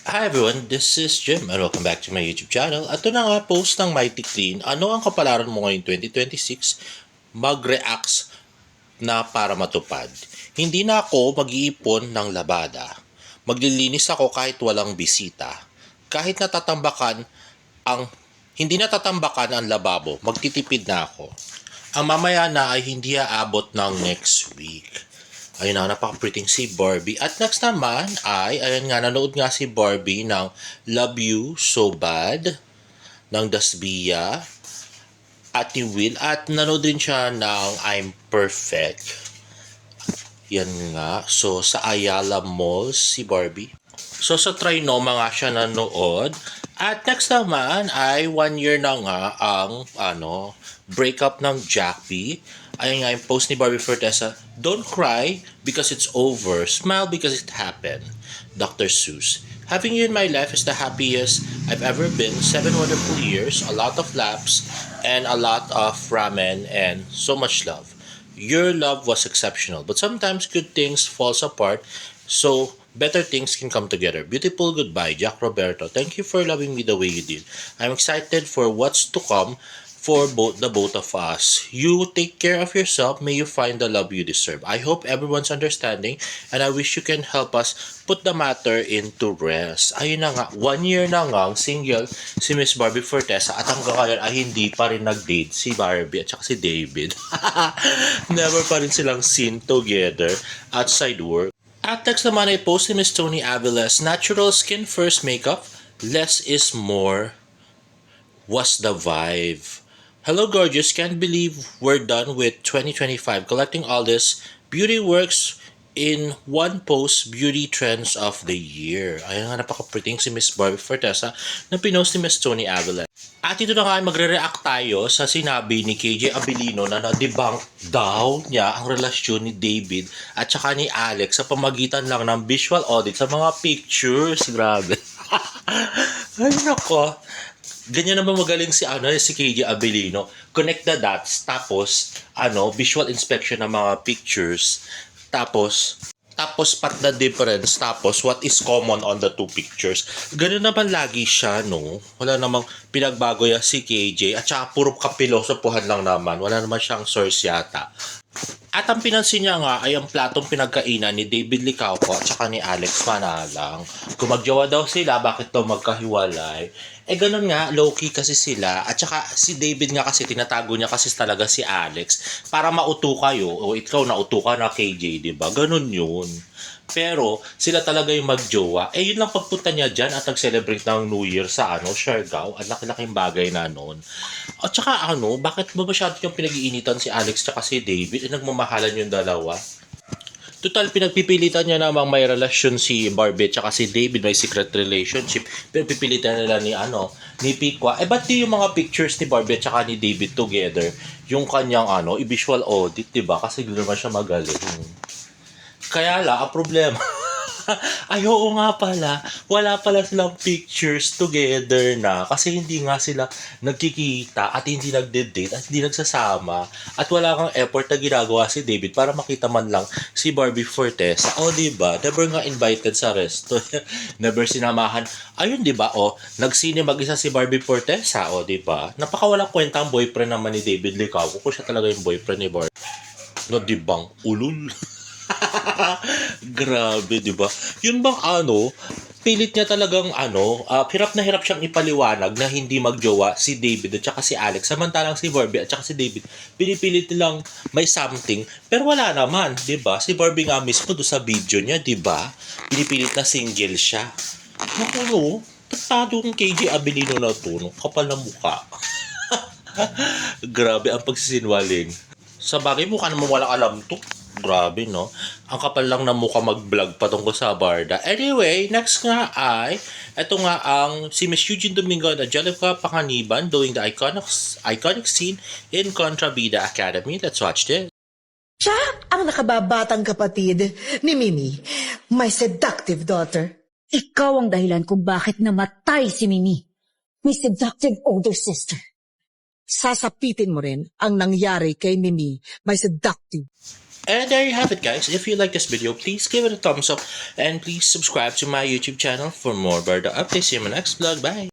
Hi everyone, this is Jim and welcome back to my YouTube channel. At ito na nga post ng Mighty Clean. Ano ang kapalaran mo ngayong 2026? Mag-reacts na para matupad. Hindi na ako mag-iipon ng labada. Maglilinis ako kahit walang bisita. Kahit natatambakan ang hindi natatambakan ang lababo, magtitipid na ako. Ang mamaya na ay hindi aabot ng next week. Ayun na, napaka-pretty si Barbie. At next naman ay, ayun nga, nanood nga si Barbie ng Love You So Bad ng Dasbia at ni Will. At nanood din siya ng I'm Perfect. Yan nga. So, sa Ayala Mall si Barbie. So, sa Trinoma nga siya nanood. At next naman ay 1 year na nga ang breakup ng Jack B. Ayun nga yung post ni Barbie Fortesa. Don't cry because it's over. Smile because it happened. Dr. Seuss. Having you in my life is the happiest I've ever been. 7 wonderful years, a lot of laughs, and a lot of ramen, and so much love. Your love was exceptional, but sometimes good things falls apart, so better things can come together. Beautiful goodbye, Jack Roberto. Thank you for loving me the way you did. I'm excited for what's to come for both of us. You take care of yourself. May you find the love you deserve. I hope everyone's understanding and I wish you can help us put the matter into rest. Ayun na nga, 1 year na nga single si Miss Barbie Fortesa at hanggang ngayon ay hindi pa rin nag-date si Barbie at saka si David. Never pa rin silang seen together outside work. At next naman ay post ni Miss Tony Aviles, natural skin first makeup, less is more was the vibe. Hello gorgeous, can't believe we're done with 2025 collecting all this beauty works in one post beauty trends of the year. Ayan nga, napaka-pretty si Miss Barbie Fortesa na pinost ni Miss Tony Avila. At ito na nga, magre-react tayo sa sinabi ni KJ Abilino na na-debunk daw niya ang relasyon ni David at saka ni Alex sa pamagitan lang ng visual audit sa mga pictures. Grabe. Ay nako. Ganyan naman magaling si KJ Abilino. Connect the dots, tapos visual inspection ng mga pictures, tapos pat the difference, tapos what is common on the two pictures. Ganun naman lagi siya, no? Wala namang pinagbago ya si KJ, at saka puro kapilosopuhan lang naman. Wala naman siyang source yata. At ang pinansin niya nga ay ang platong pinagkainan ni David Licauco at saka ni Alex Manalang. Kung magjowa daw sila, bakit daw magkahiwalay? Ganun nga, low-key kasi sila. At saka si David nga kasi, tinatago niya kasi talaga si Alex para mauto kayo. O ikaw nauto ka na KJ, diba? Ganun yun. Pero sila talaga yung magjowa. Yun lang pagpunta niya dyan at nag-celebrate ng New Year sa Siargao. At laki-laking bagay na noon. At saka bakit ba masyado yung pinag-iinitan si Alex at si David? Nagmamahalan yung dalawa. Total, pinagpipilitan niya namang may relasyon si Barbie at si David, may secret relationship. Pinagpipilitan nila ni Pikwa. Ba't di yung mga pictures ni Barbie at ni David together? Yung kanyang i-visual audit, diba? Kasi gano'n naman siya magaling. Kaya ang problema, ay oo nga pala, wala pala silang pictures together na kasi hindi nga sila nagkikita at hindi nagde-date at hindi nagsasama at wala kang effort na ginagawa si David para makita man lang si Barbie Fortesa. Diba? Never nga invited sa resto. Never sinamahan. Ayun, diba? Nagsine mag-isa si Barbie Fortesa. Diba? Napakawalang kwenta ang boyfriend naman ni David Licauco kung siya talaga yung boyfriend ni Barbie. No, dibang ulul. Grabe, di ba? Yun bang pilit niya talagang hirap na hirap siyang ipaliwanag na hindi magjowa si David at saka si Alex. Samantalang si Barbie at saka si David, pinipilit nilang may something. Pero wala naman, di ba? Si Barbie nga mismo doon sa video niya, di ba? Pinipilit na single siya. Naku, tatado ng KJ Abilino na to, no? Kapal na mukha. Grabe ang pagsisinwaling. Sa bagay, mukha naman walang alam to. Grabe, no? Ang kapal lang na mukha mag-vlog patungkol sa Barda. Anyway, next nga ay, ito nga ang si Miss Eugene Domingo at Angelica Panganiban doing the iconic scene in Contrabida Academy. Let's watch this. Siya ang nakababatang kapatid ni Mimi, my seductive daughter. Ikaw ang dahilan kung bakit namatay si Mimi, my seductive older sister. sasapitin mo rin ang nangyari kay Mimi, my seductive. And there you have it, guys. If you like this video, please give it a thumbs up and please subscribe to my YouTube channel for more birthday updates. See you in my next vlog. Bye!